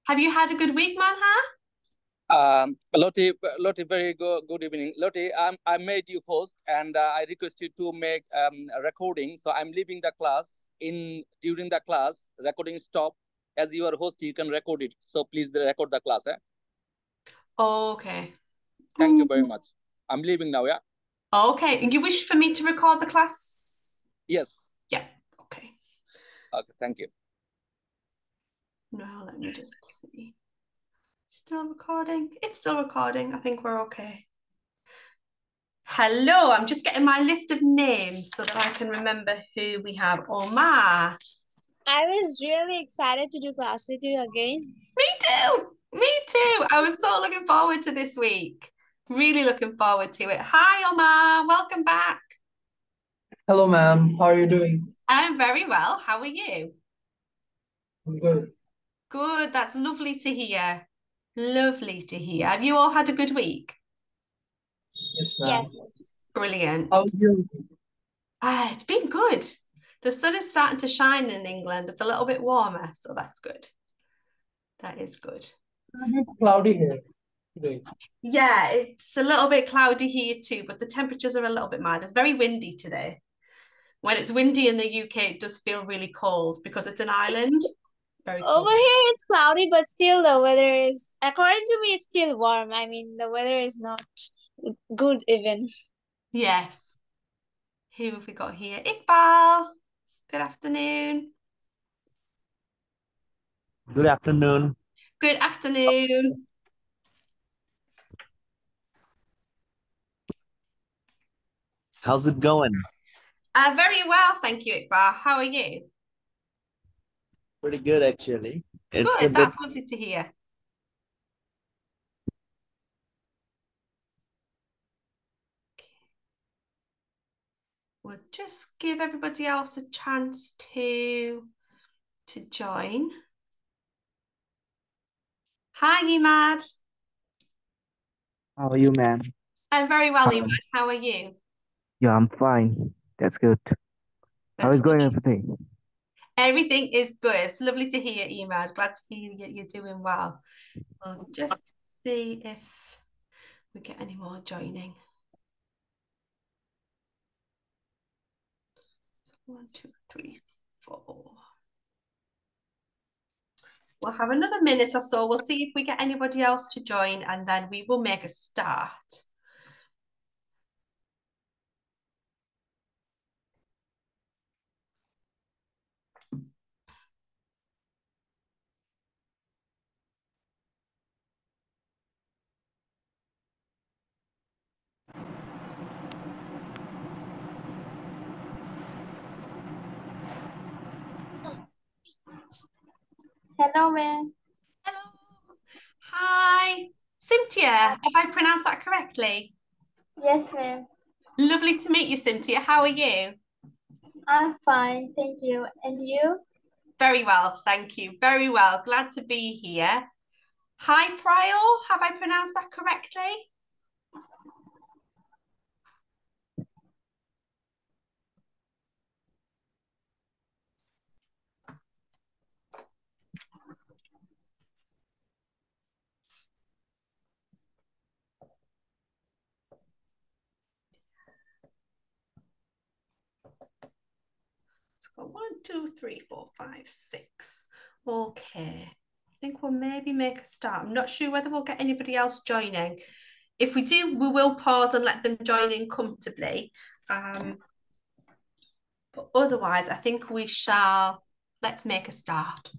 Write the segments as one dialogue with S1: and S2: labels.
S1: Have you had a good week, Manha?
S2: Lottie, very good evening. Lottie, I made you host and I request you to make a recording. So I'm leaving the class. During the class, recording stop. As you are host, you can record it. So please record the class.
S1: Okay.
S2: Thank you very much. I'm leaving now. Yeah.
S1: Okay. You wish for me to record the class?
S2: Yes.
S1: Yeah. Okay.
S2: Okay. Thank you.
S1: Now let me just see. Still recording? It's still recording. I think we're okay. Hello, I'm just getting my list of names so that I can remember who we have. Omar.
S3: I was really excited to do class with you again.
S1: Me too. Me too. I was so looking forward to this week. Really looking forward to it. Hi, Omar. Welcome back.
S4: Hello, ma'am. How are you doing?
S1: I'm very well. How are you?
S4: I'm good.
S1: Good. That's lovely to hear. Lovely to hear. Have you all had a good week?
S4: Yes, ma'am.
S3: Yes, miss.
S1: Brilliant.
S4: How's your week?
S1: It's been good. The sun is starting to shine in England. It's a little bit warmer, so that's good. That is good.
S4: It's a bit cloudy here today.
S1: Yeah, it's a little bit cloudy here too, but the temperatures are a little bit mad. It's very windy today. When it's windy in the UK, it does feel really cold because it's an island. Very
S3: Over
S1: cold.
S3: here it's cloudy, but still the weather is, according to me, it's still warm. I mean, the weather is not good even.
S1: Yes. Who have we got here? Iqbal. Good afternoon.
S5: Good afternoon.
S1: Good afternoon.
S5: How's it going?
S1: Very well, thank you, Iqbal. How are you?
S5: Pretty good, actually. It's a
S1: Good,
S5: bit,
S1: that's lovely to hear. We'll just give everybody else a chance to join. Hi, Imad.
S6: How are you, ma'am?
S1: I'm very well,
S6: Hi.
S1: Imad. How are you?
S6: Yeah, I'm fine. That's good. How
S1: That's
S6: is going
S1: good.
S6: everything?
S1: Everything is good. It's lovely to hear, Imad. Glad to hear you're doing well. We'll just see if we get any more joining. So 1, 2, 3, 4. We'll have another minute or so. We'll see if we get anybody else to join, and then we will make a start.
S7: Hello, ma'am.
S1: Hello. Hi. Cynthia, have I pronounced that correctly?
S7: Yes, ma'am.
S1: Lovely to meet you, Cynthia. How are you?
S7: I'm fine, thank you. And you?
S1: Very well, thank you. Very well. Glad to be here. Hi, Prior. Have I pronounced that correctly? So we've got 1, 2, 3, 4, 5, 6. Okay. I think we'll maybe make a start. I'm not sure whether we'll get anybody else joining. If we do, we will pause and let them join in comfortably. But otherwise, I think we shall. Let's make a start.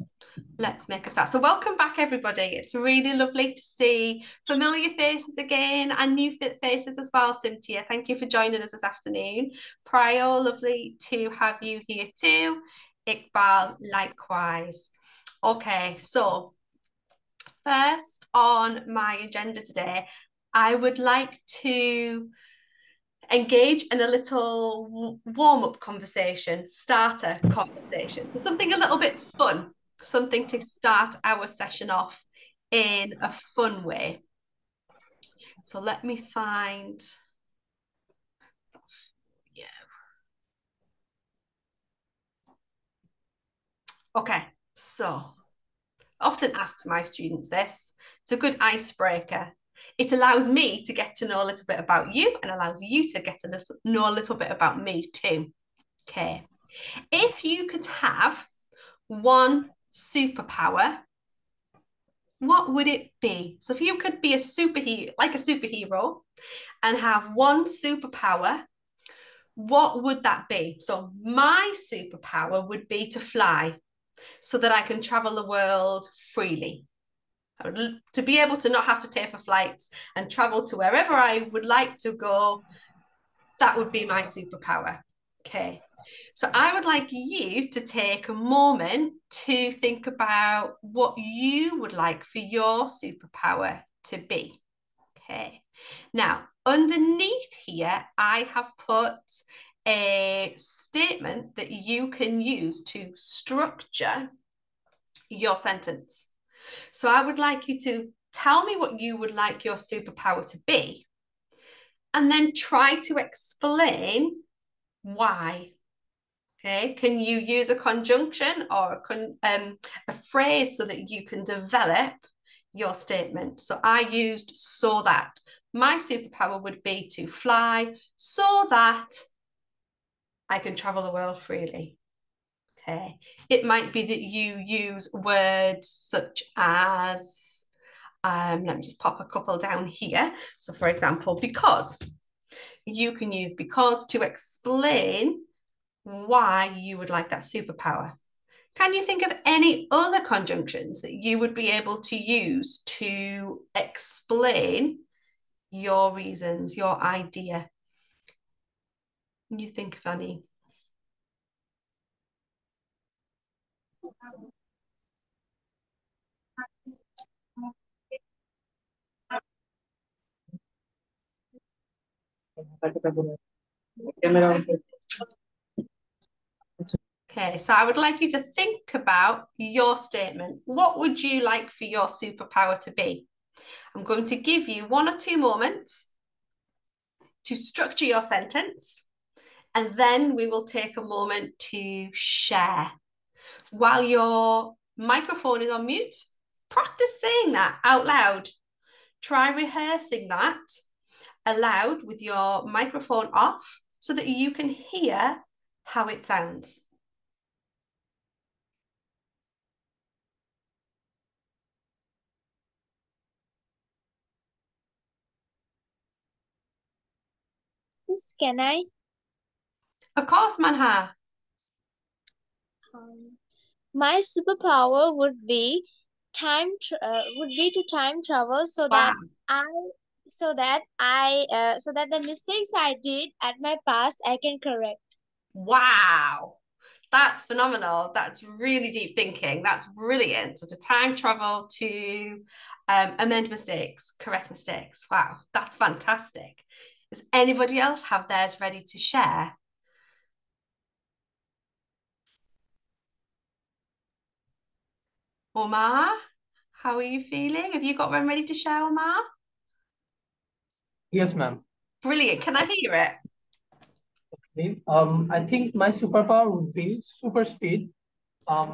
S1: Let's make a start. So welcome back, everybody. It's really lovely to see familiar faces again and new faces as well, Cynthia. Thank you for joining us this afternoon. Prior, lovely to have you here too. Iqbal, likewise. Okay, so first on my agenda today, I would like to engage in a little warm-up conversation, starter conversation. So something a little bit fun, something to start our session off in a fun way. So let me find. Yeah. Okay, so often ask my students this. It's a good icebreaker. It allows me to get to know a little bit about you and allows you to get to know a little bit about me too. Okay. If you could have one superpower, what would it be? So if you could be a superhero and have one superpower, what would that be? So my superpower would be to fly so that I can travel the world freely. To be able to not have to pay for flights and travel to wherever I would like to go, that would be my superpower. Okay. So I would like you to take a moment to think about what you would like for your superpower to be. Okay. Now, underneath here, I have put a statement that you can use to structure your sentence. So I would like you to tell me what you would like your superpower to be, and then try to explain why. Okay, can you use a conjunction or a phrase so that you can develop your statement? So I used so that. My superpower would be to fly so that I can travel the world freely. Okay, it might be that you use words such as, let me just pop a couple down here. So for example, because. You can use because to explain why you would like that superpower. Can you think of any other conjunctions that you would be able to use to explain your reasons, your idea? Can you think of any? Okay, so I would like you to think about your statement. What would you like for your superpower to be? I'm going to give you 1 or 2 moments to structure your sentence, and then we will take a moment to share. While your microphone is on mute, practice saying that out loud. Try rehearsing that aloud with your microphone off so that you can hear how it sounds.
S3: Yes, can I?
S1: Of course, Manha.
S3: My superpower would be to time travel so
S1: Wow.
S3: that the mistakes I did at my past I can correct.
S1: Wow. That's phenomenal. That's really deep thinking. That's brilliant. So to time travel to amend mistakes, correct mistakes. Wow, that's fantastic. Does anybody else have theirs ready to share? Omar, how are you feeling? Have you got one ready to share, Omar?
S4: Yes, ma'am.
S1: Brilliant. Can I hear it?
S4: Okay. I think my superpower would be super speed.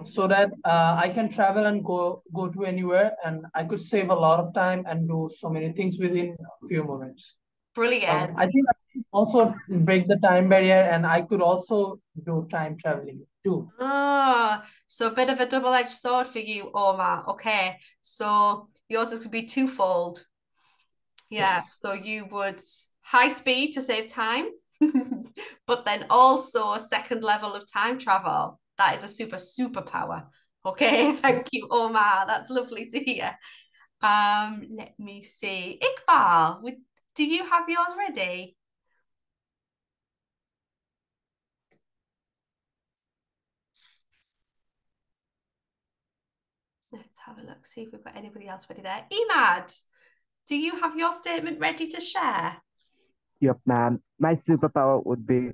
S4: So that I can travel and go to anywhere, and I could save a lot of time and do so many things within a few moments.
S1: Brilliant.
S4: I think I could also break the time barrier, and I could also do time traveling too.
S1: Ah, so a bit of a double-edged sword for you, Omar. Okay, so yours is going to be twofold. Yeah,
S4: Yes.
S1: so you would high speed to save time, but then also a second level of time travel. That is a superpower. Okay, thank you, Omar. That's lovely to hear. Let me see. Iqbal, do you have yours ready? Let's have a look, see if we've got anybody else ready there. Emad, do you have your statement ready to share?
S6: Yep, ma'am. My superpower would be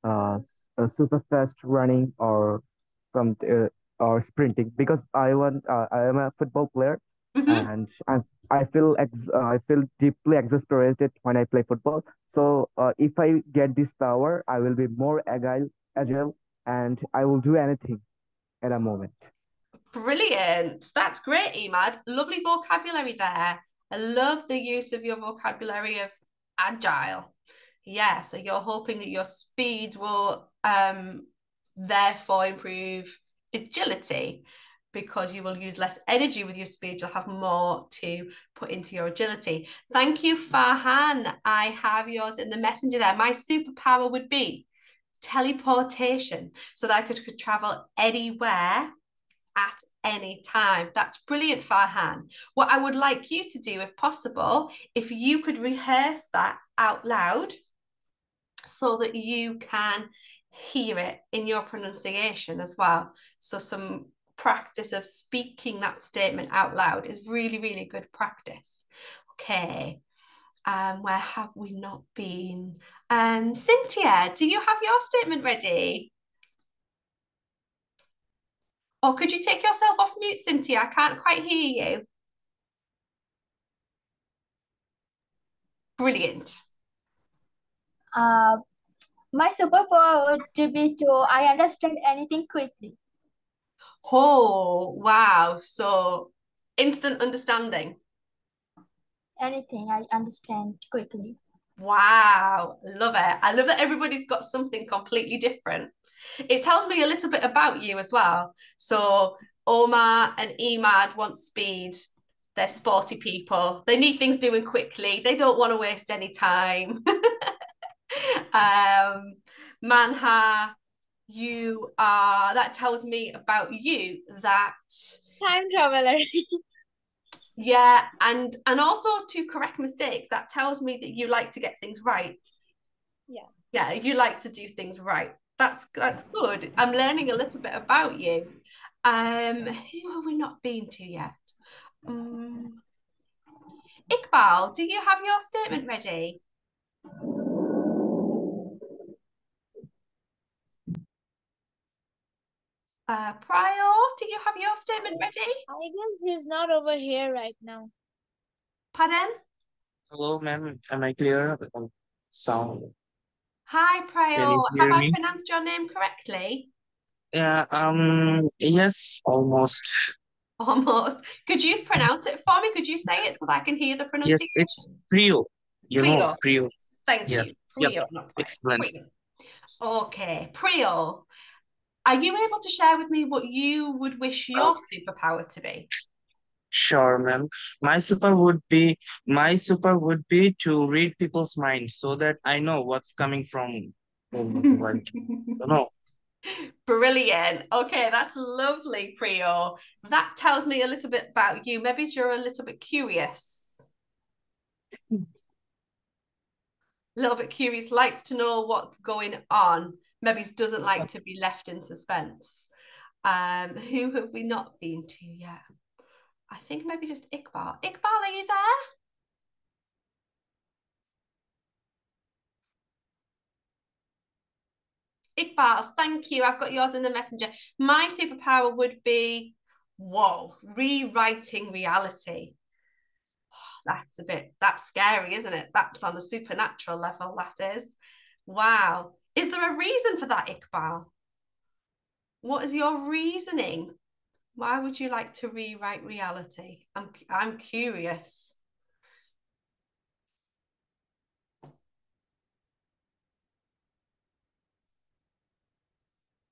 S6: a super fast running some or sprinting because I am a football player and I feel deeply exasperated when I play football. So if I get this power, I will be more agile, and I will do anything at a moment.
S1: Brilliant. That's great, Emad. Lovely vocabulary there. I love the use of your vocabulary of agile. Yeah, so you're hoping that your speed will therefore improve agility because you will use less energy with your speed. You'll have more to put into your agility. Thank you, Farhan. I have yours in the messenger there. My superpower would be teleportation so that I could travel anywhere at any time. That's brilliant, Farhan. What I would like you to do, if possible, if you could rehearse that out loud so that you can hear it in your pronunciation as well. So some practice of speaking that statement out loud is really, really good practice. Okay. Where have we not been? Cynthia, do you have your statement ready? Or could you take yourself off mute, Cynthia? I can't quite hear you. Brilliant.
S7: My superpower would be to I understand anything quickly.
S1: Oh, wow. So instant understanding.
S7: Anything I understand quickly.
S1: Wow. Love it. I love that everybody's got something completely different. It tells me a little bit about you as well. So Omar and Emad want speed. They're sporty people. They need things doing quickly. They don't want to waste any time. Manha, that tells me about you that
S3: Time traveler.
S1: yeah, and also to correct mistakes. That tells me that you like to get things right. Yeah, you like to do things right. That's good. I'm learning a little bit about you. Who have we not been to yet? Iqbal, do you have your statement ready? Prior, do you have your statement ready?
S3: I guess he's not over here right now.
S1: Pardon?
S5: Hello, ma'am. Am I clear? Sound.
S1: Hi, Prior.
S5: Can you
S1: Have
S5: hear
S1: I
S5: me?
S1: pronounced your name correctly?
S5: Yeah, yes, almost.
S1: Almost. Could you pronounce it for me? Could you say it so that I can hear the
S5: Yes,
S1: pronunciation?
S5: it's Prio.
S1: Prior.
S5: Prio.
S1: Thank
S5: Yeah.
S1: you.
S5: Yep.
S1: Prior, not Prior.
S5: Excellent.
S1: Prior. Okay, Prior. Are you able to share with me what you would wish your superpower to be?
S5: Sure, ma'am. My super would be to read people's minds so that I know what's coming from like,
S1: Brilliant. Okay, that's lovely, Priyo. That tells me a little bit about you. Maybe you're a little bit curious. A little bit curious, likes to know what's going on. Maybe doesn't like to be left in suspense. Who have we not been to yet? I think maybe just Iqbal. Iqbal, are you there? Iqbal, thank you. I've got yours in the messenger. My superpower would be, whoa, rewriting reality. That's scary, isn't it? That's on a supernatural level, that is. Wow. Is there a reason for that, Iqbal? What is your reasoning? Why would you like to rewrite reality? I'm curious.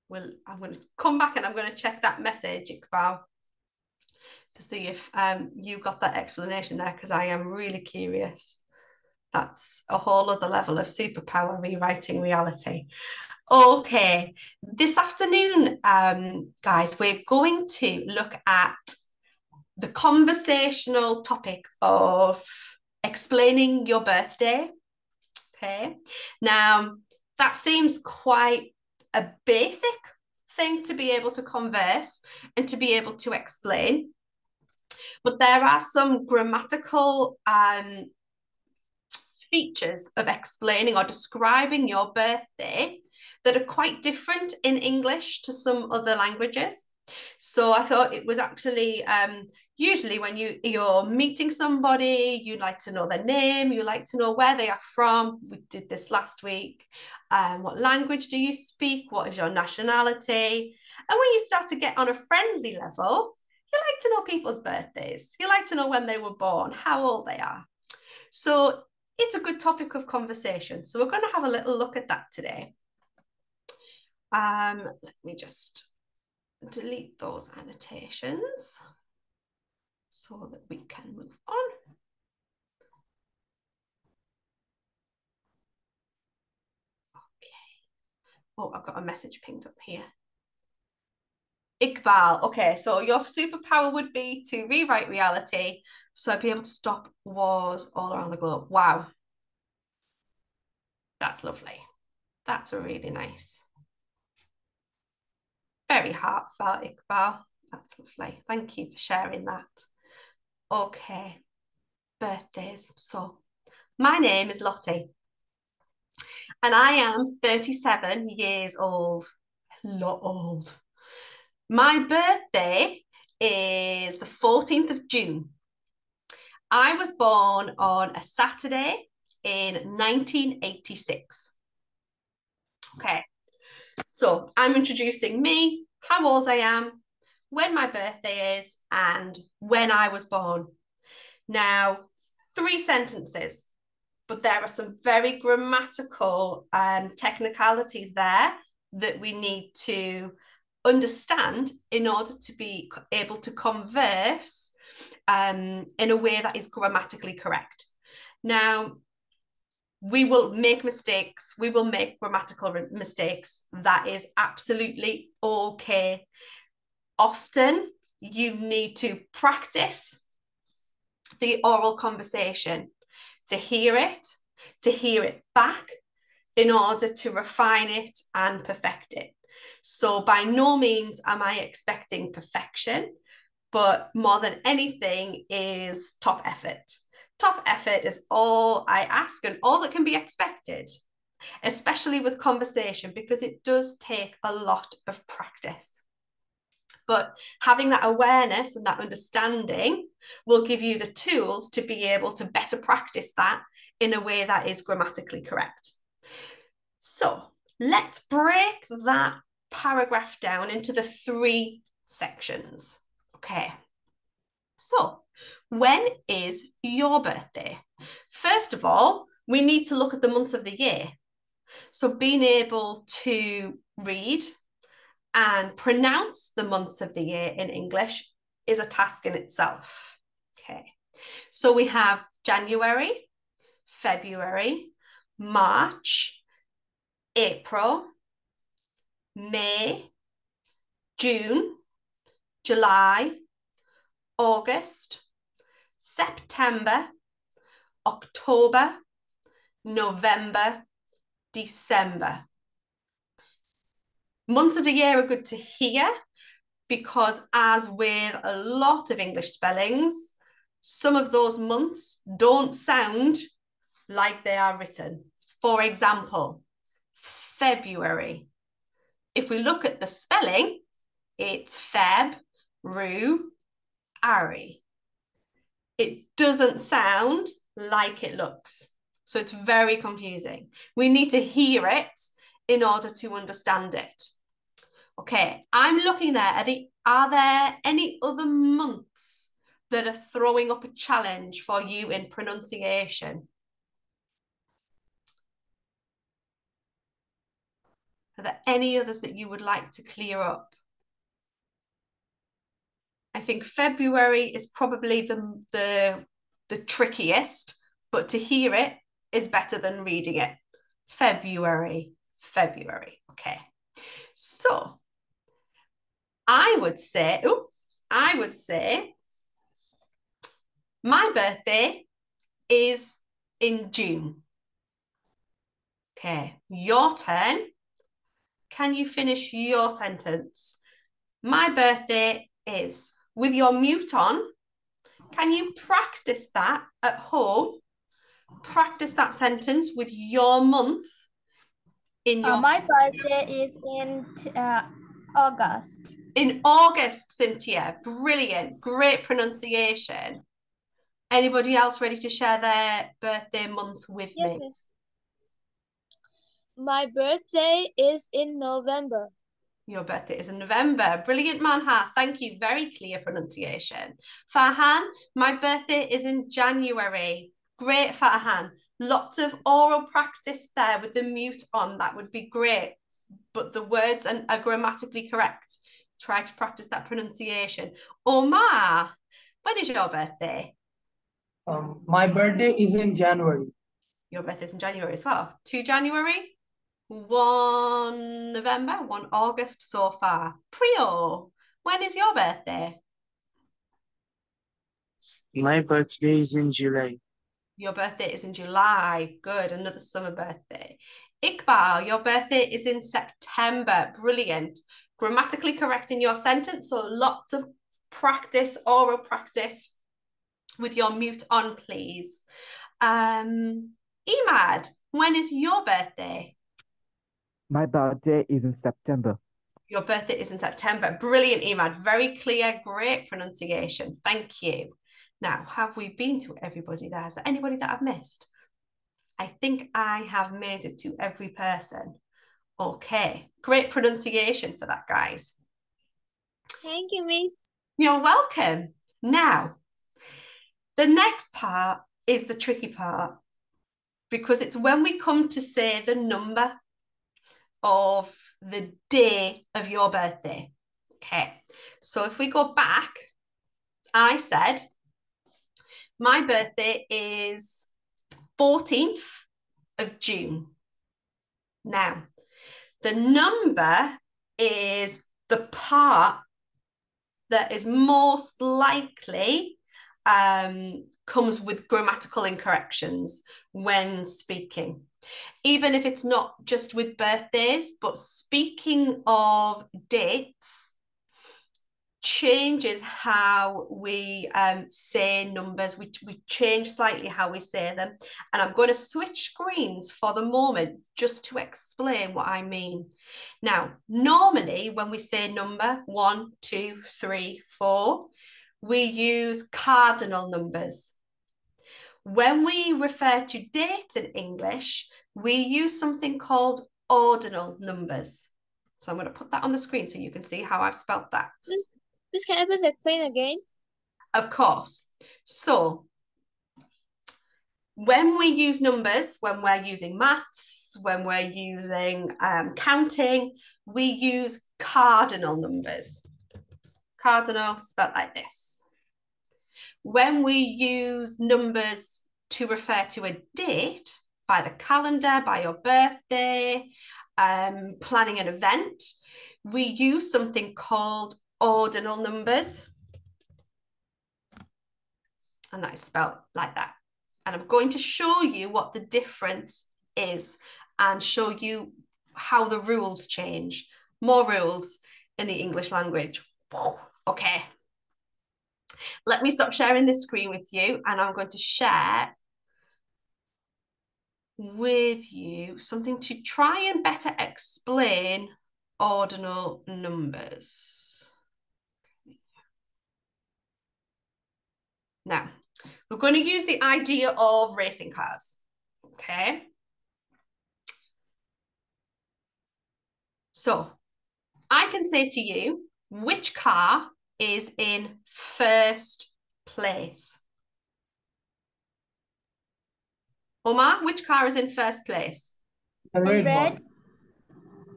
S1: Well, I'm going to come back and I'm going to check that message, Iqbal, to see if you got that explanation there, because I am really curious. That's a whole other level of superpower, rewriting reality. Okay, this afternoon, guys, we're going to look at the conversational topic of explaining your birthday. Okay, now that seems quite a basic thing to be able to converse and to be able to explain. But there are some grammatical features of explaining or describing your birthday that are quite different in English to some other languages. So I thought it was actually usually when you're meeting somebody, you like to know their name, you like to know where they are from. We did this last week. What language do you speak? What is your nationality? And when you start to get on a friendly level, you like to know people's birthdays. You like to know when they were born, how old they are. So it's a good topic of conversation. So we're going to have a little look at that today. Let me just delete those annotations so that we can move on. Okay. Oh, I've got a message pinged up here. Iqbal, okay, so your superpower would be to rewrite reality, so I'd be able to stop wars all around the globe. Wow. That's lovely. That's really nice. Very heartfelt, Iqbal. That's lovely. Thank you for sharing that. Okay, birthdays. So, my name is Lottie, and I am 37 years old. A lot old. My birthday is the 14th of June. I was born on a Saturday in 1986. Okay, so I'm introducing me, how old I am, when my birthday is, and when I was born. Now, 3 sentences, but there are some very grammatical technicalities there that we need to understand in order to be able to converse in a way that is grammatically correct. Now, we will make mistakes. We will make grammatical mistakes. That is absolutely okay. Often you need to practice the oral conversation to hear it back in order to refine it and perfect it. So by no means am I expecting perfection, but more than anything is top effort. Top effort is all I ask and all that can be expected, especially with conversation, because it does take a lot of practice. But having that awareness and that understanding will give you the tools to be able to better practice that in a way that is grammatically correct. So let's break that paragraph down into the 3 sections. Okay. So when is your birthday? First of all, we need to look at the months of the year. So being able to read and pronounce the months of the year in English is a task in itself. Okay. So we have January, February, March, April, May, June, July, August, September, October, November, December. Months of the year are good to hear because, as with a lot of English spellings, some of those months don't sound like they are written. For example, February. If we look at the spelling, it's Feb-ru-ary. It doesn't sound like it looks. So it's very confusing. We need to hear it in order to understand it. Okay, I'm looking there. Are there any other months that are throwing up a challenge for you in pronunciation? Are there any others that you would like to clear up? I think February is probably the trickiest, but to hear it is better than reading it. February. Okay. So I would say my birthday is in June. Okay, your turn. Can you finish your sentence? My birthday is. With your mute on, can you practice that at home? Practice that sentence with your month in your...
S7: My birthday is in August.
S1: In August, Cynthia. Brilliant. Great pronunciation. Anybody else ready to share their birthday month with
S3: Yes,
S1: me?
S3: miss. My birthday is in November.
S1: Your birthday is in November. Brilliant, Manha. Thank you. Very clear pronunciation. Farhan, my birthday is in January. Great, Farhan. Lots of oral practice there with the mute on. That would be great. But the words are grammatically correct. Try to practice that pronunciation. Omar, when is your birthday?
S4: My birthday is in January.
S1: Your birthday's in January as well. 2 January, 1 November, 1 August so far. Priyo, when is your birthday?
S5: My birthday is in July.
S1: Your birthday is in July. Good, another summer birthday. Iqbal, your birthday is in September. Brilliant. Grammatically correct in your sentence, so lots of practice, oral practice with your mute on, please. Emad, when is your birthday?
S6: My birthday is in September.
S1: Your birthday is in September. Brilliant, Emad. Very clear, great pronunciation. Thank you. Now, have we been to everybody there? Is there anybody that I've missed? I think I have made it to every person. Okay, great pronunciation for that, guys.
S3: Thank you, miss.
S1: You're welcome. Now, the next part is the tricky part because it's when we come to say the number of the day of your birthday. Okay, so if we go back, I said my birthday is 14th of June. Now, the number is the part that is most likely comes with grammatical incorrections when speaking. Even if it's not just with birthdays, but speaking of dates changes how we say numbers. We change slightly how we say them. And I'm going to switch screens for the moment just to explain what I mean. Now, normally when we say number 1, 2, 3, 4, we use cardinal numbers. When we refer to dates in English, we use something called ordinal numbers. So I'm going to put that on the screen so you can see how I've spelled that.
S3: Miss, can I please explain again?
S1: Of course. So when we use numbers, when we're using maths, when we're using counting, we use cardinal numbers. Cardinal spelled like this. When we use numbers to refer to a date, by the calendar, by your birthday, planning an event, we use something called ordinal numbers. And that is spelled like that. And I'm going to show you what the difference is and show you how the rules change. More rules in the English language. Okay. Let me stop sharing this screen with you and I'm going to share with you something to try and better explain ordinal numbers. Now, we're going to use the idea of racing cars, okay? So, I can say to you, which car is in first place? Omar, which car is in first place?
S4: The red
S3: Red.
S4: one.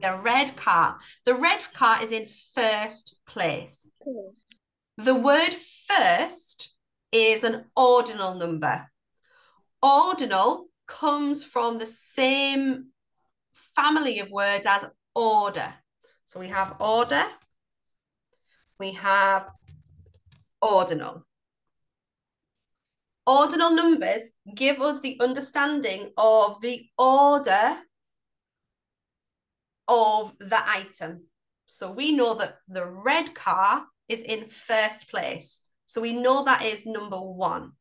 S1: The red car. The red car is in first place.
S3: Yes.
S1: The word first is an ordinal number. Ordinal comes from the same family of words as order. So we have order, we have ordinal. Ordinal numbers give us the understanding of the order of the item. So we know that the red car is in first place. So we know that is number 1.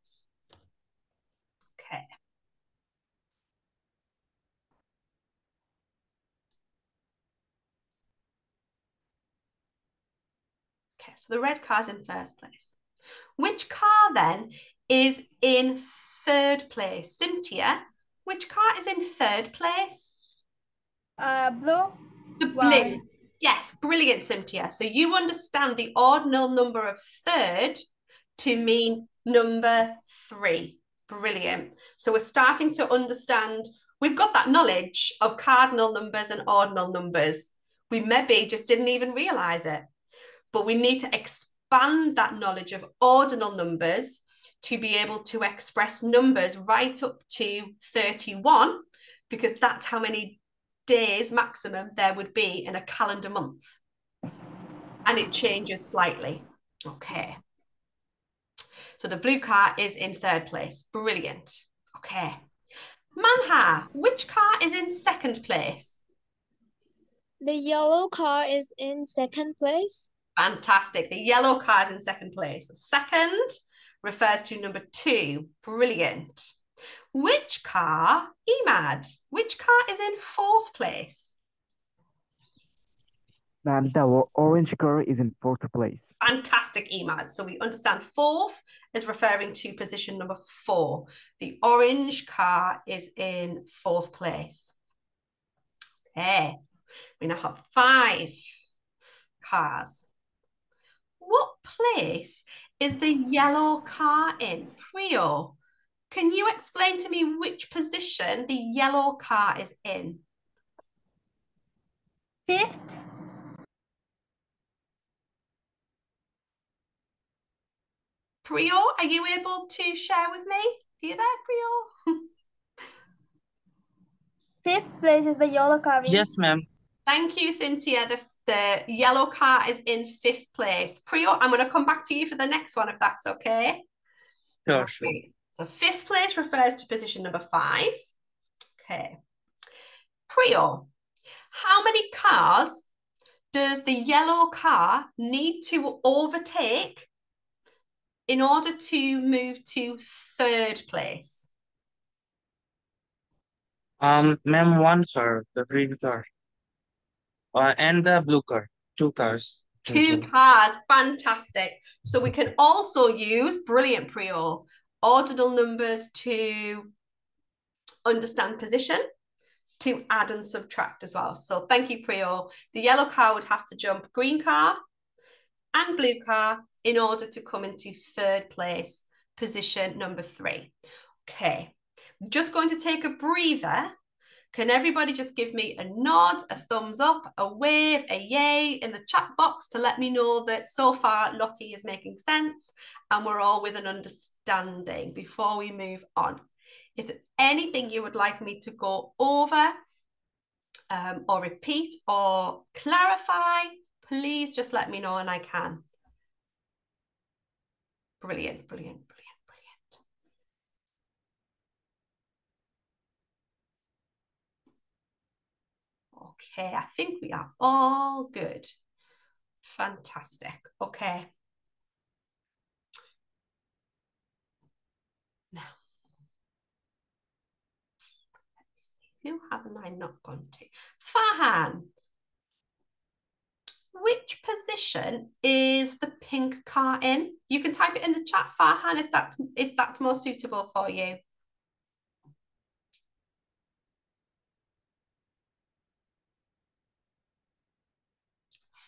S1: Okay. Okay, so the red car is in first place. Which car then is in third place? Cynthia, which car is in third place?
S7: Blue.
S1: The blue.
S7: One.
S1: Yes, brilliant, Cynthia. So you understand the ordinal number of third to mean number 3. Brilliant. So we're starting to understand, we've got that knowledge of cardinal numbers and ordinal numbers. We maybe just didn't even realize it, but we need to expand that knowledge of ordinal numbers to be able to express numbers right up to 31, because that's how many days maximum there would be in a calendar month. And it changes slightly. Okay. So the blue car is in third place. Brilliant. Okay. Manha, which car is in second place?
S3: The yellow car is in second place.
S1: Fantastic. The yellow car is in second place. So second refers to number 2. Brilliant. Which car, Emad, which car is in fourth place?
S6: Ma'am, the orange car is in fourth place.
S1: Fantastic, Emad. So we understand fourth is referring to position number 4. The orange car is in fourth place. Okay. We now have 5 cars. What place is the yellow car in? Priyo, can you explain to me which position the yellow car is in?
S7: 5th.
S1: Priyo, are you able to share with me? Are you there, Priyo?
S7: 5th place is the yellow car.
S5: Yes, ma'am.
S1: Thank you, Cynthia. The yellow car is in 5th place. Priyo, I'm going to come back to you for the next one, if that's okay.
S5: Sure, sure.
S1: So 5th place refers to position number 5. Okay. Priyo, how many cars does the yellow car need to overtake in order to move to 3rd place?
S5: Ma'am, 1 car, the green car. And the blue car. 2 cars.
S1: 2 cars, fantastic. So we can also use, brilliant, Priyo, ordinal numbers to understand position, to add and subtract as well. So thank you, Priyo. The yellow car would have to jump green car and blue car in order to come into 3rd place, position number 3. Okay, I'm just going to take a breather. Can everybody just give me a nod, a thumbs up, a wave, a yay in the chat box to let me know that so far Lottie is making sense and we're all with an understanding before we move on. If there's anything you would like me to go over or repeat or clarify, please just let me know and I can. Brilliant, brilliant, brilliant. Okay, I think we are all good. Fantastic. Okay. Now, let me see. Who haven't I not gone to? Farhan, which position is the pink car in? You can type it in the chat, Farhan, if that's more suitable for you.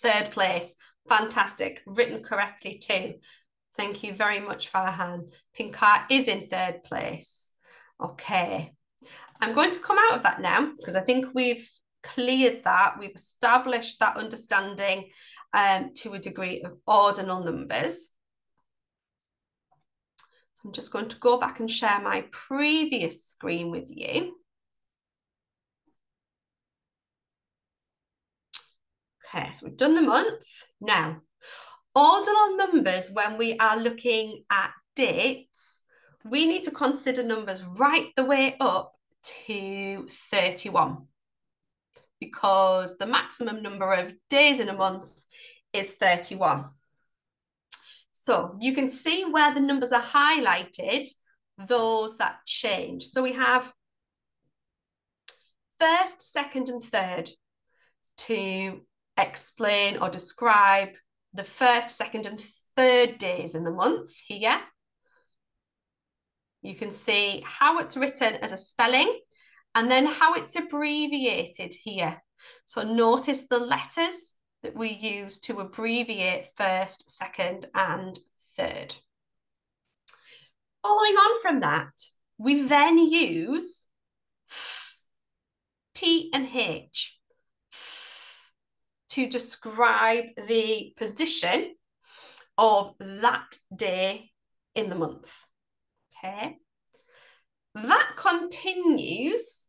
S1: Third place. Fantastic. Written correctly too. Thank you very much, Farhan. Pink car is in 3rd place. Okay. I'm going to come out of that now because I think we've cleared that. We've established that understanding to a degree of ordinal numbers. So I'm just going to go back and share my previous screen with you. Okay, so we've done the month. Now, ordinal numbers, when we are looking at dates, we need to consider numbers right the way up to 31 because the maximum number of days in a month is 31. So you can see where the numbers are highlighted, those that change. So we have 1st, 2nd, and 3rd to explain or describe the first, second, and third days in the month here. You can see how it's written as a spelling and then how it's abbreviated here. So notice the letters that we use to abbreviate first, second, and third. Following on from that, we then use T and H to describe the position of that day in the month. Okay, that continues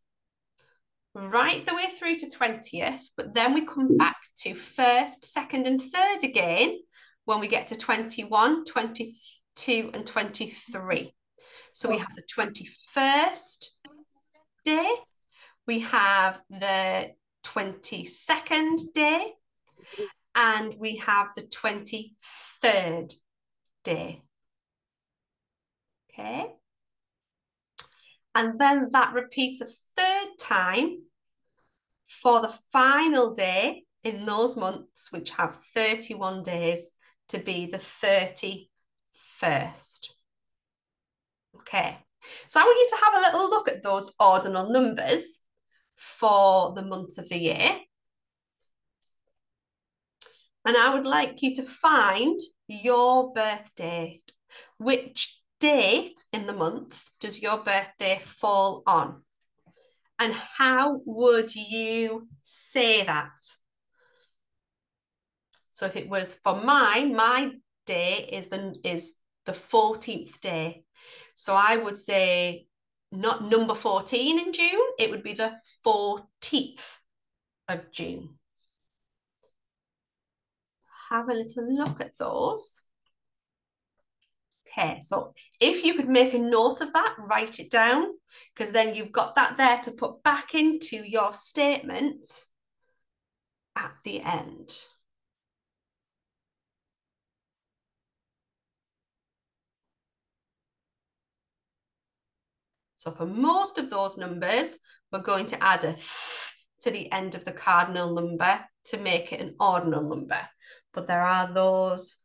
S1: right the way through to 20th, but then we come back to first, second, and third again when we get to 21, 22, and 23. So we have the 21st day, we have the 22nd day, and we have the 23rd day. Okay. And then that repeats a third time for the final day in those months, which have 31 days, to be the 31st. Okay, so I want you to have a little look at those ordinal numbers for the months of the year. And I would like you to find your birth date. Which date in the month does your birthday fall on? And how would you say that? So if it was for mine, my day is the 14th day. So I would say not number 14 in June, it would be the 14th of June. Have a little look at those. Okay, so if you could make a note of that, write it down, because then you've got that there to put back into your statement at the end. So for most of those numbers, we're going to add a to the end of the cardinal number to make it an ordinal number. But there are those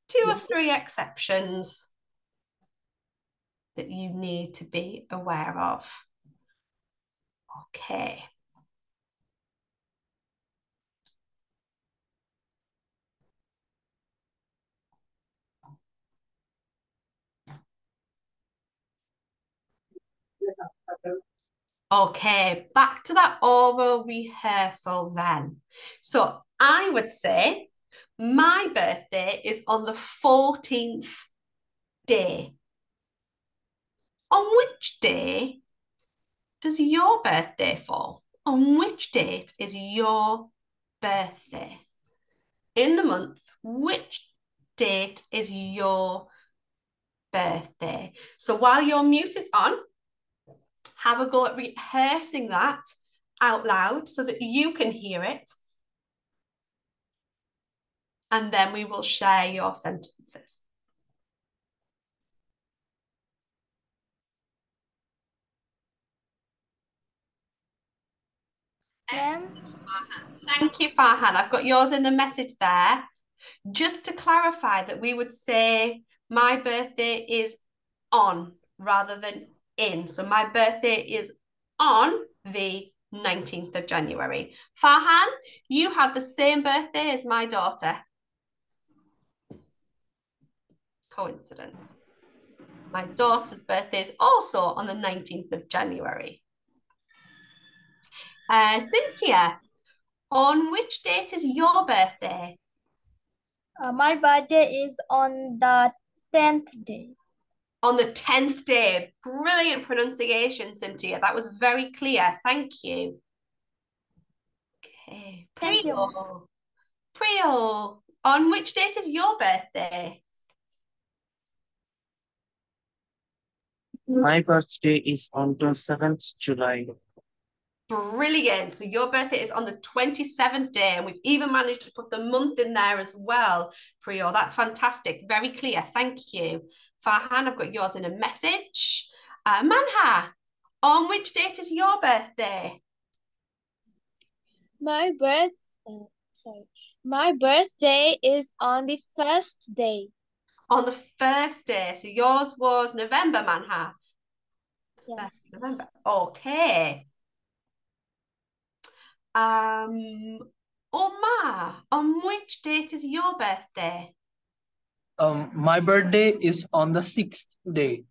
S1: 2 or 3 exceptions that you need to be aware of. Okay. Okay, back to that oral rehearsal then. So I would say my birthday is on the 14th day. On which day does your birthday fall? On which date is your birthday? In the month, which date is your birthday? So while your mute is on, have a go at rehearsing that out loud so that you can hear it. And then we will share your sentences. Thank you, Farhan. I've got yours in the message there. Just to clarify that we would say my birthday is on rather than in. So my birthday is on the 19th of January. Farhan, you have the same birthday as my daughter. Coincidence. My daughter's birthday is also on the 19th of January. Cynthia, on which date is your birthday?
S7: My birthday is on the 10th day.
S1: On the 10th day. Brilliant pronunciation, Cynthia. That was very clear. Thank you. Okay.
S7: Thank you.
S1: Priyo, on which date is your birthday?
S5: My birthday is on 27th July.
S1: Brilliant. So your birthday is on the 27th day, and we've even managed to put the month in there as well, Priyo. That's fantastic. Very clear. Thank you. Farhan, I've got yours in a message. Manha, on which date is your birthday?
S3: My My birthday is on the first day.
S1: On the first day. So yours was November, Manha.
S3: Yes.
S1: 1st of November. Okay. Omar, on which date is your birthday?
S4: My birthday is on the 6th day.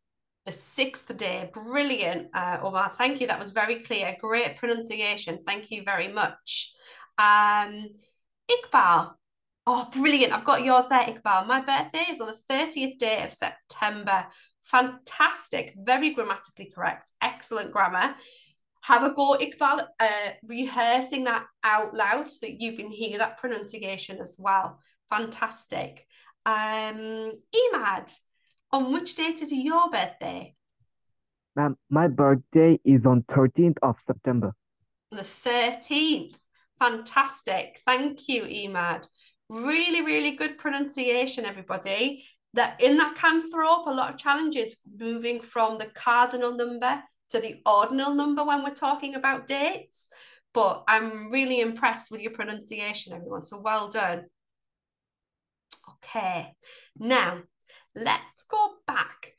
S1: The 6th day. Brilliant, Omar. Thank you. That was very clear. Great pronunciation. Thank you very much. Iqbal. Oh, brilliant. I've got yours there, Iqbal. My birthday is on the 30th day of September. Fantastic. Very grammatically correct. Excellent grammar. Have a go, Iqbal, rehearsing that out loud so that you can hear that pronunciation as well. Fantastic. Emad, on which date is your birthday?
S6: Ma'am, my birthday is on 13th of September.
S1: The 13th. Fantastic. Thank you, Emad. Really, really good pronunciation, everybody. That can throw up a lot of challenges moving from the cardinal number to the ordinal number when we're talking about dates. But I'm really impressed with your pronunciation, everyone. So well done. Okay. Now, let's go back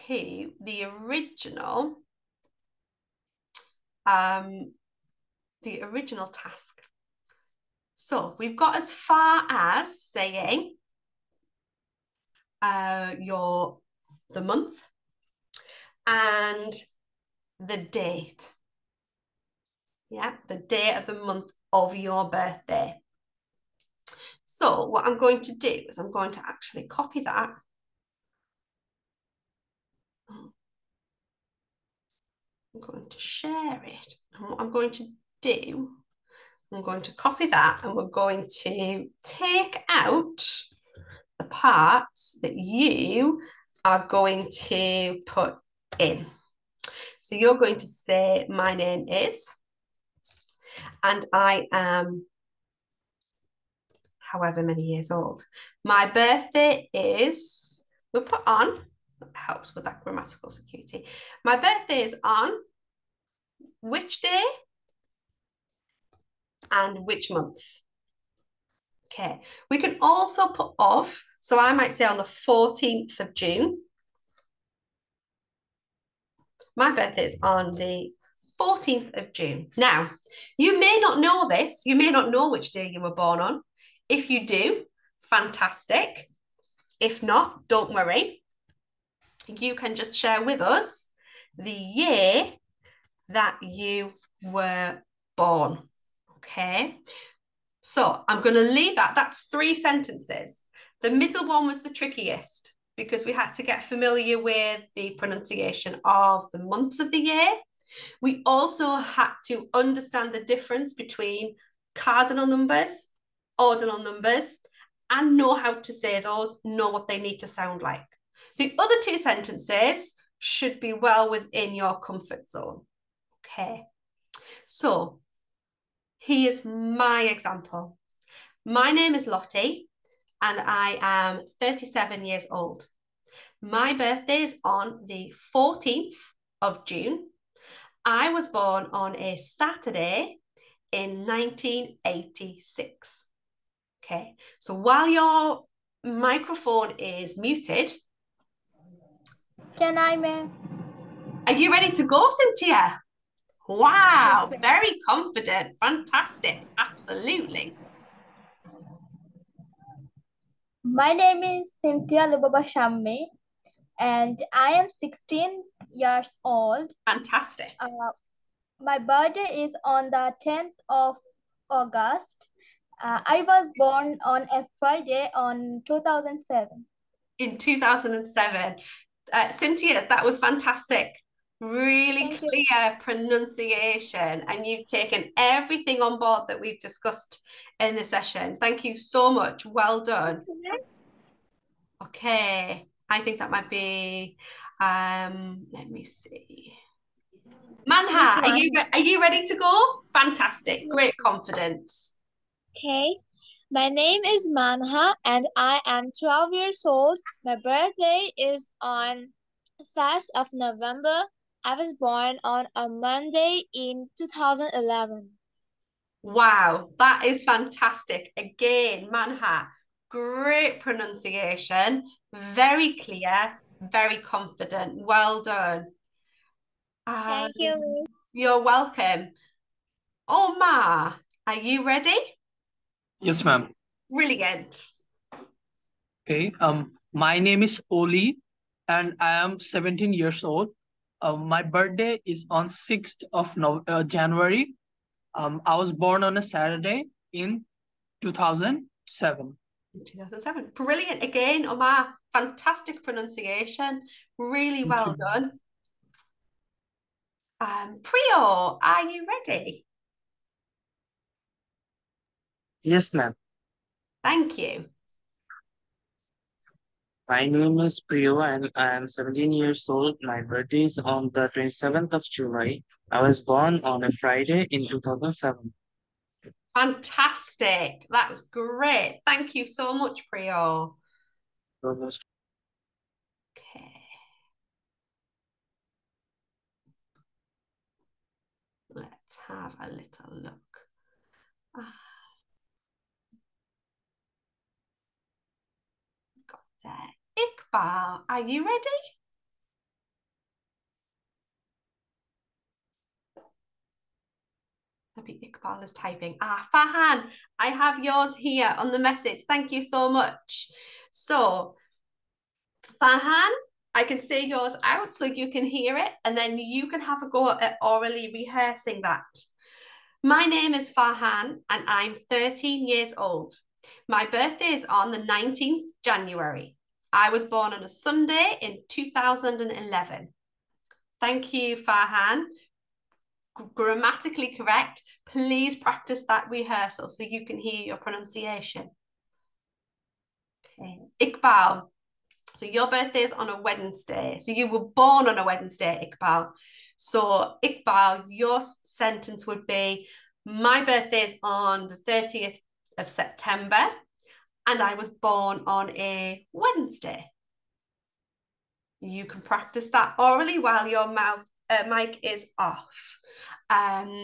S1: to the original task. So we've got as far as saying the month and the date. Yeah, the day of the month of your birthday. So what I'm going to do is I'm going to actually copy that. I'm going to share it. And what I'm going to do, I'm going to copy that and we're going to take out the parts that you are going to put in. So you're going to say, my name is, and I am however many years old. My birthday is, we'll put on, that helps with that grammatical security. My birthday is on which day and which month. Okay, we can also put off, so I might say on the 14th of June. My birthday is on the 14th of June. Now, you may not know this. You may not know which day you were born on. If you do, fantastic. If not, don't worry. You can just share with us the year that you were born. Okay. So I'm going to leave that. That's 3 sentences. The middle one was the trickiest because we had to get familiar with the pronunciation of the months of the year. We also had to understand the difference between cardinal numbers, ordinal numbers, and know how to say those, know what they need to sound like. The other 2 sentences should be well within your comfort zone. Okay. So here's my example. My name is Lottie and I am 37 years old. My birthday is on the 14th of June. I was born on a Saturday in 1986. Okay, so while your microphone is muted,
S7: Can I, ma'am?
S1: are you ready to go, Cynthia? Wow, very confident. Fantastic. Absolutely.
S7: My name is Cynthia Lubaba Shamme, and I am 16 years old.
S1: Fantastic.
S7: My birthday is on the 10th of August. I was born on a Friday on 2007.
S1: In 2007. Cynthia, that was fantastic. Really
S7: Thank you.
S1: clear pronunciation, and you've taken everything on board that we've discussed in the session. Thank you so much. Well done. Okay, I think that might be, let me see. Manha, are you ready to go? Fantastic. Great confidence.
S3: Okay. My name is Manha and I am 12 years old. My birthday is on 1st of November. I was born on a Monday in 2011.
S1: Wow, that is fantastic. Again, Manha, great pronunciation, very clear, very confident. Well done.
S3: Thank you.
S1: You're welcome. Omar, are you ready?
S4: Yes, ma'am.
S1: Brilliant.
S4: Okay. My name is Oli, and I am 17 years old. My birthday is on 6th of January. I was born on a Saturday in 2007.
S1: 2007. Brilliant again, Omar. Fantastic pronunciation. Really
S4: Thank
S1: well
S4: you.
S1: done. Priyo, are you ready?
S5: Yes, ma'am.
S1: Thank you.
S5: My name is Priyo and I am 17 years old. My birthday is on the 27th of July. I was born on a Friday in 2007.
S1: Fantastic. That was great. Thank you so much, Priyo.
S5: Almost.
S1: Okay. Let's have a little look. Got there. Iqbal, are you ready? Maybe Iqbal is typing. Farhan, I have yours here on the message. Thank you so much. So, Farhan, I can say yours out so you can hear it, and then you can have a go at orally rehearsing that. My name is Farhan, and I'm 13 years old. My birthday is on the 19th January. I was born on a Sunday in 2011. Thank you, Farhan. Grammatically correct. Please practice that rehearsal so you can hear your pronunciation. Okay. Iqbal. So your birthday is on a Wednesday. So you were born on a Wednesday, Iqbal. So Iqbal, your sentence would be, my birthday is on the 30th of September and I was born on a Wednesday. You can practice that orally while your mic is off. Let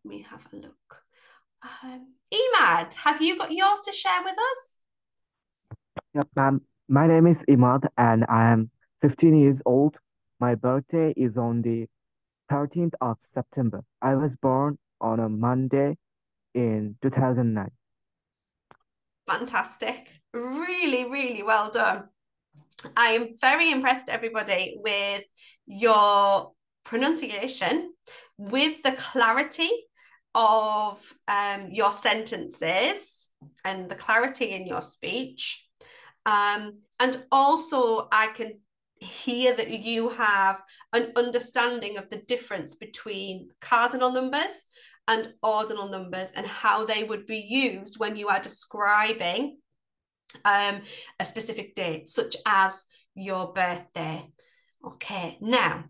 S1: me have a look. Emad, have you got yours to share with us?
S6: Yep, ma'am. My name is Imad and I am 15 years old. My birthday is on the 13th of September. I was born on a Monday in 2009.
S1: Fantastic. Really, really well done. I am very impressed, everybody, with your pronunciation, with the clarity of your sentences and the clarity in your speech. And also, I can hear that you have an understanding of the difference between cardinal numbers and ordinal numbers and how they would be used when you are describing a specific date, such as your birthday. Okay, now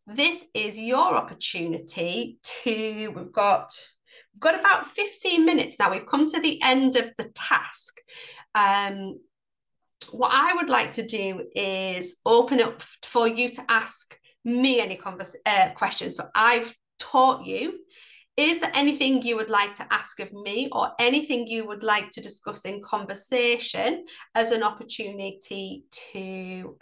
S1: this is your opportunity to, we've got about 15 minutes now. We've come to the end of the task. What I would like to do is open up for you to ask me any questions. So I've taught you. Is there anything you would like to ask of me or anything you would like to discuss in conversation as an opportunity to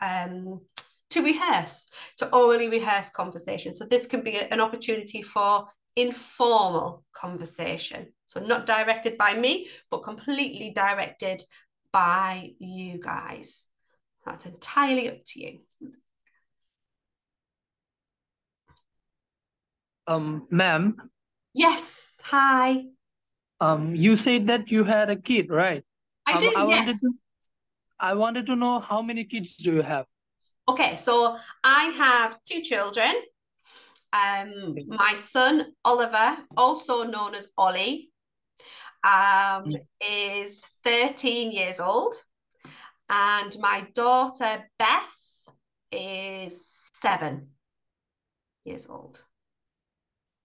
S1: rehearse, to orally rehearse conversation? So this can be an opportunity for informal conversation. So not directed by me, but completely directed by you guys. That's entirely up to you.
S4: Ma'am,
S1: Yes, hi.
S4: you said that you had a kid, right?
S1: I do, yes.
S4: I wanted to know how many kids do you have?
S1: Okay, so I have two children. My son, Oliver, also known as Ollie, is 13 years old. And my daughter, Beth, is 7 years old.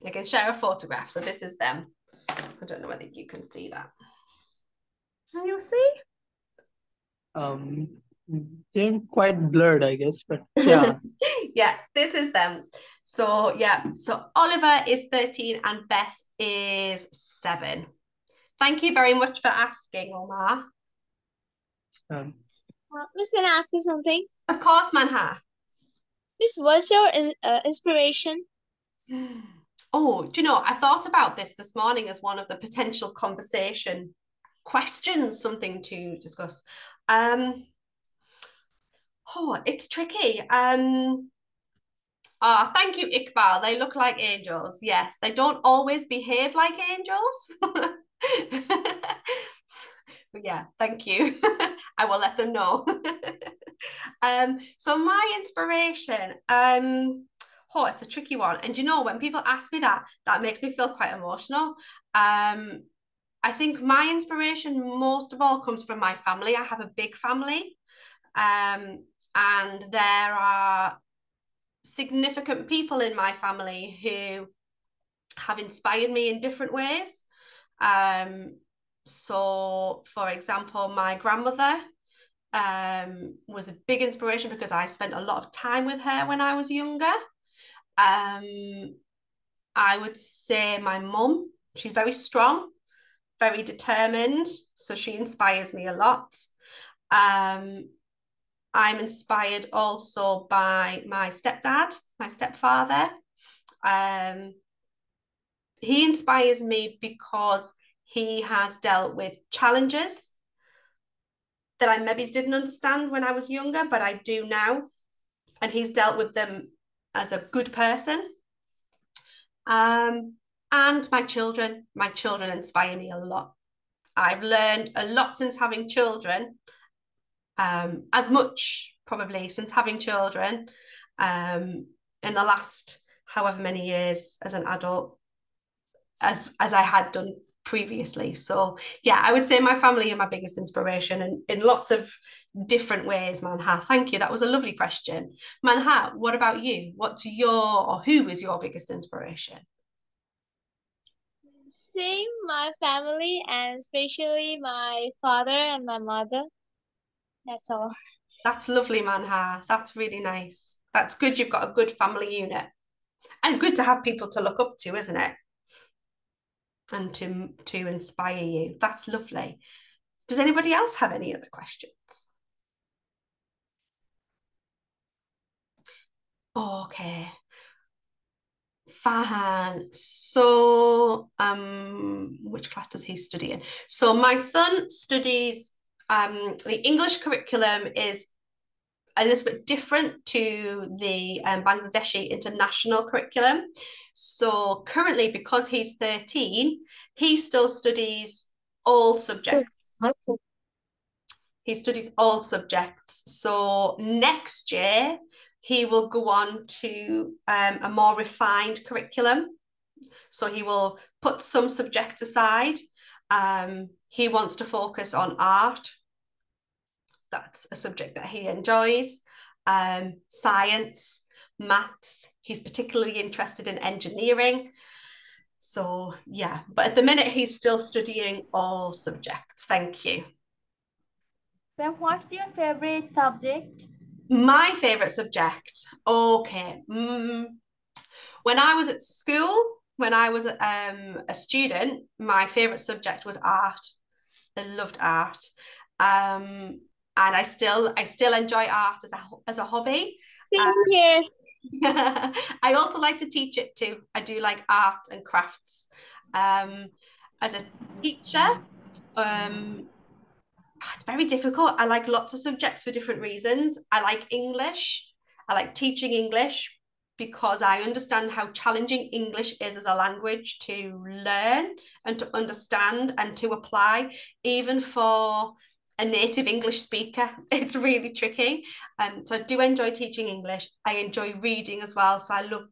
S1: I can share a photograph. So this is them. I don't know whether you can see that. Can you see?
S4: They're quite blurred, I guess, but yeah.
S1: Yeah, this is them. So yeah, so Oliver is 13 and Beth is 7. Thank you very much for asking, Omar.
S5: Um,
S3: Miss, can I ask you something?
S1: Of course, Manha.
S3: Miss, what's your inspiration?
S1: Oh, do you know, I thought about this morning as one of the potential conversation questions, something to discuss. It's tricky. Thank you, Iqbal. They look like angels. Yes, they don't always behave like angels. But yeah, thank you. I will let them know. So my inspiration, it's a tricky one. And you know, when people ask me that, that makes me feel quite emotional. I think my inspiration most of all comes from my family. I have a big family. And there are significant people in my family who have inspired me in different ways. So, for example, my grandmother was a big inspiration because I spent a lot of time with her when I was younger. I would say my mum, she's very strong, very determined, so she inspires me a lot. I'm inspired also by my stepdad, my stepfather. He inspires me because he has dealt with challenges that I maybe didn't understand when I was younger, but I do now. And he's dealt with them as a good person. And my children inspire me a lot. I've learned a lot since having children, as much probably since having children in the last however many years as an adult as I had done previously. So yeah, I would say my family are my biggest inspiration, and in lots of different ways. Manha, thank you. That was a lovely question. Manha, what about you? Who is your biggest inspiration?
S3: Same, my family, and especially my father and my mother. That's all.
S1: That's lovely, Manha. That's really nice. That's good. You've got a good family unit, and good to have people to look up to, isn't it? And to inspire you. That's lovely. Does anybody else have any other questions? Okay. Fahan. So, which class does he study in? So my son studies, the English curriculum is a little bit different to the Bangladeshi international curriculum. So currently, because he's 13, he still studies all subjects. He studies all subjects. So next year, he will go on to a more refined curriculum. So he will put some subjects aside. He wants to focus on art. That's a subject that he enjoys. Science, maths. He's particularly interested in engineering. So yeah, but at the minute he's still studying all subjects. Thank you.
S7: Well, what's your favorite subject?
S1: My favorite subject. Okay. When I was at school, when I was a student, my favorite subject was art. I loved art. And I still enjoy art as a hobby.
S3: Same here.
S1: I also like to teach it too. I do like arts and crafts. As a teacher, it's very difficult. I like lots of subjects for different reasons. I like English. I like teaching English because I understand how challenging English is as a language to learn and to understand and to apply, even for a native English speaker. It's really tricky. So I do enjoy teaching English. I enjoy reading as well. So I love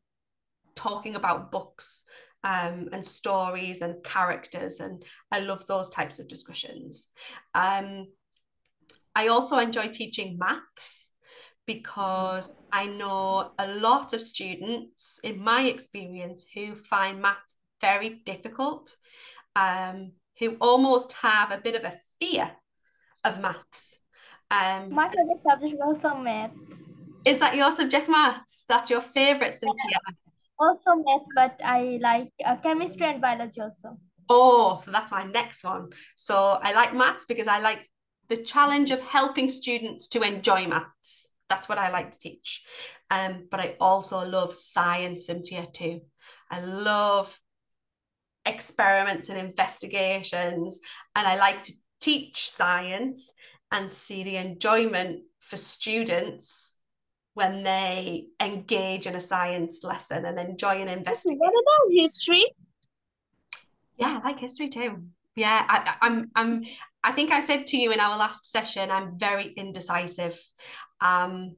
S1: talking about books and stories and characters, and I love those types of discussions. I also enjoy teaching maths because I know a lot of students, in my experience, who find maths very difficult, who almost have a bit of a fear of maths.
S7: My favorite subject was also math.
S1: Is that your subject, maths? That's your favorite, Cynthia?
S7: Also math, but I like chemistry and biology also.
S1: Oh, so that's my next one. So I like maths because I like the challenge of helping students to enjoy maths. That's what I like to teach. But I also love science, Cynthia, too. I love experiments and investigations, and I like to teach science and see the enjoyment for students when they engage in a science lesson and enjoy an
S3: So
S1: investigation.
S3: what about history?
S1: Yeah, I like history too. Yeah, I think I said to you in our last session, I'm very indecisive. And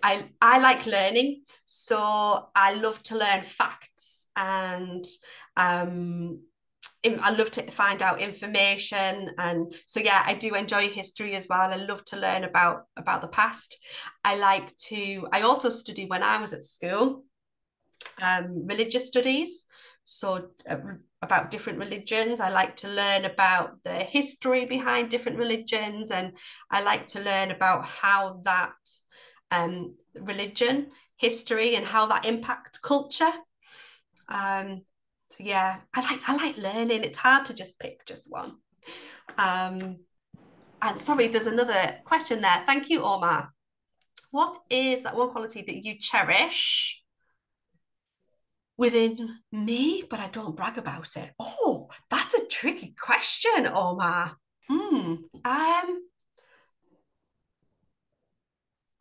S1: I like learning, so I love to learn facts, and I love to find out information. And so yeah, I do enjoy history as well. I love to learn about the past. I also study when I was at school, religious studies, so about different religions. I like to learn about the history behind different religions, and I like to learn about how that religion, history, and how that impacts culture. So yeah, I like learning. It's hard to just pick just one. And sorry, there's another question there. Thank you, Omar. What is that one quality that you cherish within me, but I don't brag about it? Oh, that's a tricky question, Omar.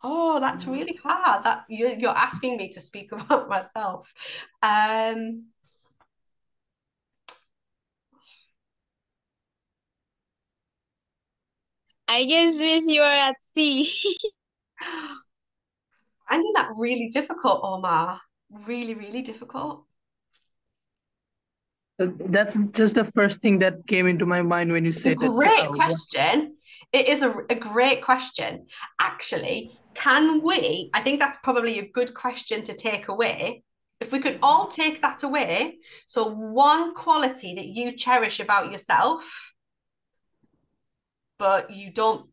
S1: Oh, that's really hard. That you're asking me to speak about myself.
S3: I guess miss you are at sea.
S1: Finding that really difficult, Omar. Really, really difficult.
S4: That's just the first thing that came into my mind when you
S1: It's a
S4: said that.
S1: great question. It is a great question. Actually, I think that's probably a good question to take away. If we could all take that away, so one quality that you cherish about yourself, but you don't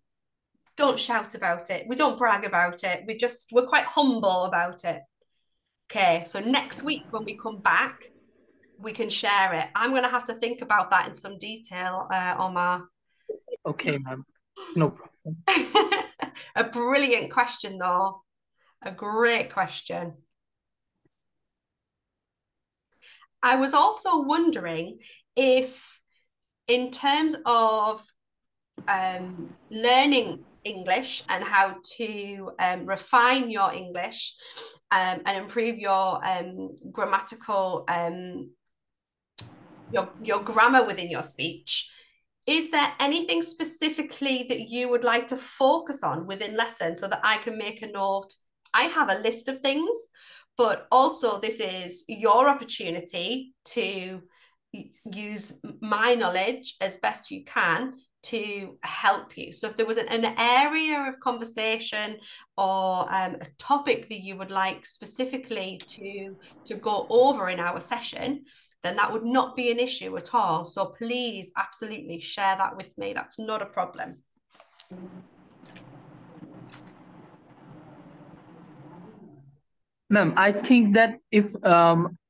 S1: shout about it. We don't brag about it. We're quite humble about it. Okay, so next week when we come back, we can share it. I'm going to have to think about that in some detail, Omar.
S4: Okay, ma'am. No problem.
S1: A brilliant question, though. A great question. I was also wondering if, in terms of learning English and how to refine your English and improve your grammatical your grammar within your speech, is there anything specifically that you would like to focus on within lessons so that I can make a note? I have a list of things, but also this is your opportunity to use my knowledge as best you can to help you. So if there was an area of conversation or a topic that you would like specifically to go over in our session, then that would not be an issue at all. So please, absolutely share that with me. That's not a problem.
S4: Ma'am, I think that if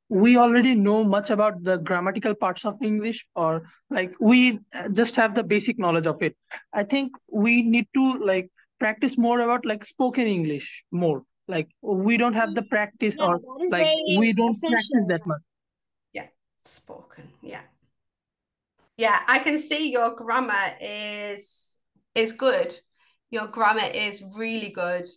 S4: we already know much about the grammatical parts of English, or like we just have the basic knowledge of it, I think we need to like practice more about like spoken English more. Like we don't have the practice,
S3: Yeah,
S4: or
S3: that is
S4: like
S3: very
S4: we don't practice
S3: essential.
S4: that much.
S1: Yeah, spoken. Yeah. Yeah, I can see your grammar is good. Your grammar is really good.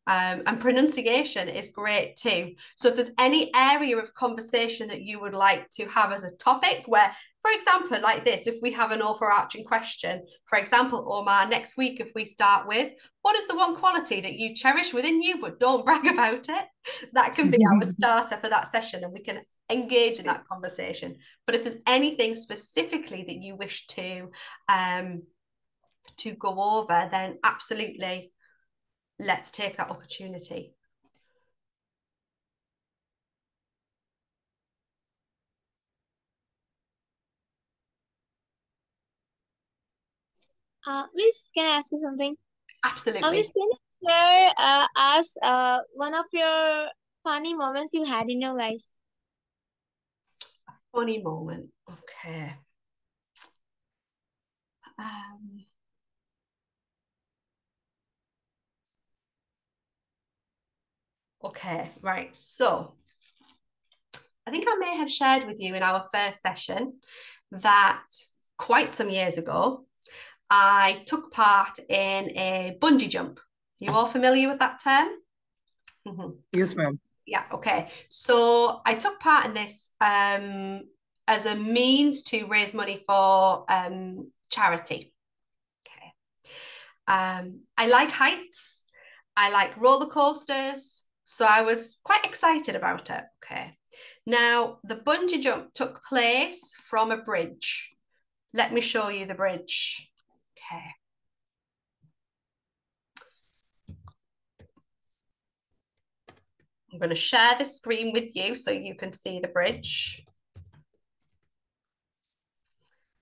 S1: And pronunciation is great too. So if there's any area of conversation that you would like to have as a topic where, for example, like this, if we have an overarching question, for example, Omar, next week, if we start with, what is the one quality that you cherish within you, but don't brag about it? That can be our starter for that session, and we can engage in that conversation. But if there's anything specifically that you wish to go over, then absolutely, let's take that opportunity.
S3: Miss, can I ask you something?
S1: Absolutely.
S3: Miss, share us one of your funny moments you had in your life?
S1: Funny moment. Okay. Um, okay, right. So I think I may have shared with you in our first session that quite some years ago, I took part in a bungee jump. You all familiar with that term?
S4: Yes, ma'am.
S1: Yeah, okay. So I took part in this as a means to raise money for charity. Okay. I like heights. I like roller coasters. So I was quite excited about it. Okay. Now, the bungee jump took place from a bridge. Let me show you the bridge. Okay. I'm going to share the screen with you so you can see the bridge.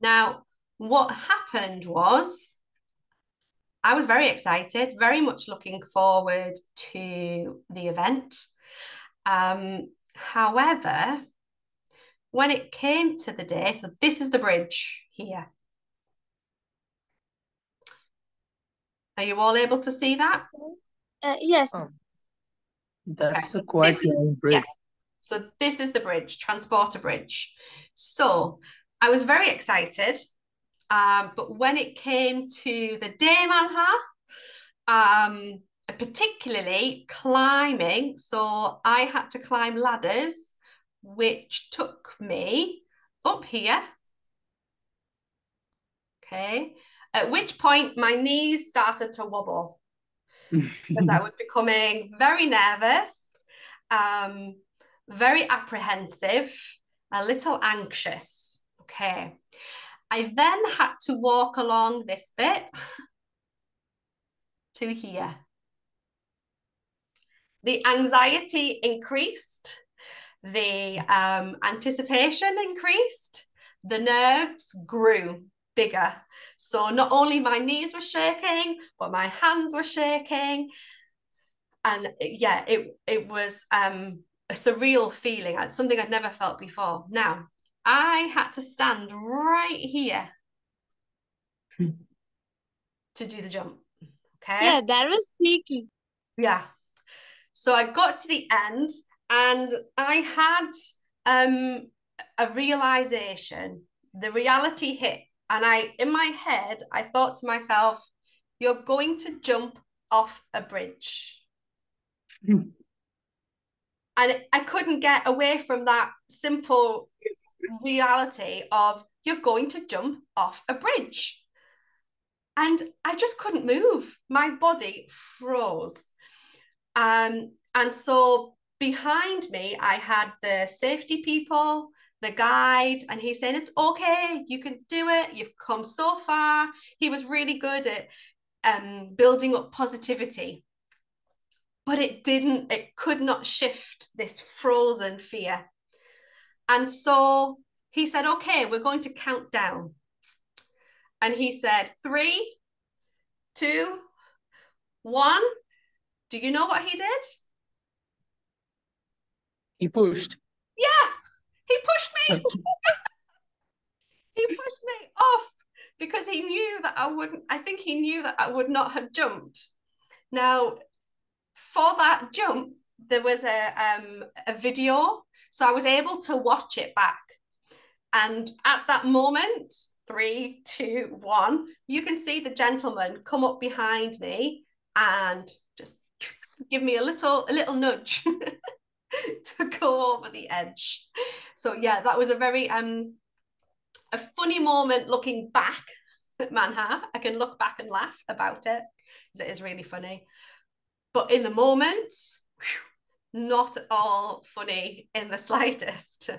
S1: Now, what happened was I was very excited, very much looking forward to the event. However, when it came to the day, so this is the bridge here. Are you all able to see that?
S3: Yes.
S4: Oh, that's
S1: Okay.
S4: a quite long bridge.
S1: Yeah. So this is the bridge, Transporter Bridge. So I was very excited, but when it came to the day, Malha, particularly climbing, so I had to climb ladders, which took me up here. Okay. At which point my knees started to wobble because I was becoming very nervous, very apprehensive, a little anxious. Okay. I then had to walk along this bit to here. The anxiety increased, the anticipation increased, the nerves grew bigger. So not only my knees were shaking, but my hands were shaking. And yeah, it was a surreal feeling, something I'd never felt before. Now, I had to stand right here to do the jump. Okay.
S3: Yeah, that was tricky.
S1: Yeah. So I got to the end and I had a realization. The reality hit. And in my head, I thought to myself, you're going to jump off a bridge. And I couldn't get away from that simple reality of you're going to jump off a bridge. And I just couldn't move. My body froze. And so behind me, I had the safety people, the guide, and he's saying, it's okay, you can do it. You've come so far. He was really good at building up positivity. But it could not shift this frozen fear. And so he said, okay, we're going to count down. And he said, 3, 2, 1. Do you know what he did?
S4: He pushed.
S1: Yeah, he pushed me. He pushed me off because he knew that I think he knew that I would not have jumped. Now, for that jump, there was a video, so I was able to watch it back. And at that moment, 3, 2, 1, you can see the gentleman come up behind me and just give me a little nudge to go over the edge. So yeah, that was a very a funny moment looking back at Manha. I can look back and laugh about it because it is really funny. But in the moment, not at all funny in the slightest.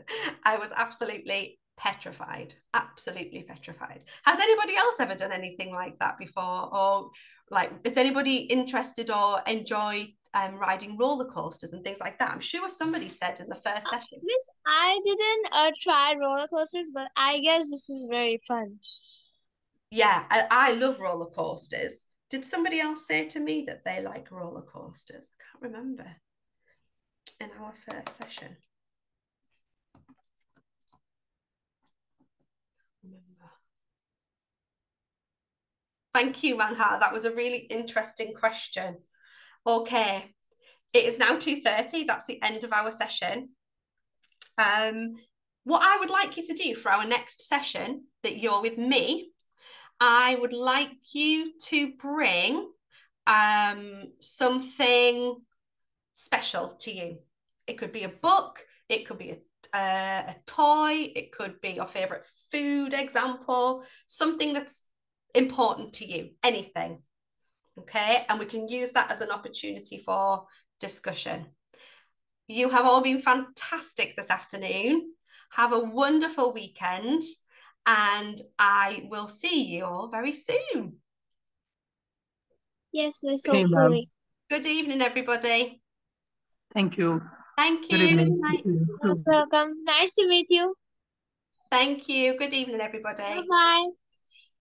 S1: I was absolutely petrified, absolutely petrified. Has anybody else ever done anything like that before? Or like, is anybody interested or enjoy riding roller coasters and things like that? I'm sure somebody said in the first session.
S3: Miss, I didn't try roller coasters, but I guess this is very fun.
S1: Yeah, I love roller coasters. Did somebody else say to me that they like roller coasters? I can't remember in our first session. Thank you, Manha. That was a really interesting question. Okay, it is now 2:30. That's the end of our session. What I would like you to do for our next session that you're with me, I would like you to bring something special to you. It could be a book, it could be a toy, it could be your favorite food example, something that's important to you, anything. Okay, and we can use that as an opportunity for discussion. You have all been fantastic this afternoon. Have a wonderful weekend, and I will see you all very soon.
S3: Yes, Miss
S4: Okay, ma'am.
S3: hopefully.
S1: Good evening, everybody.
S4: Thank you.
S1: Thank
S4: Good
S1: you.
S4: evening.
S3: Most welcome. Nice to meet you.
S1: Thank you. Good evening, everybody.
S3: Bye-bye.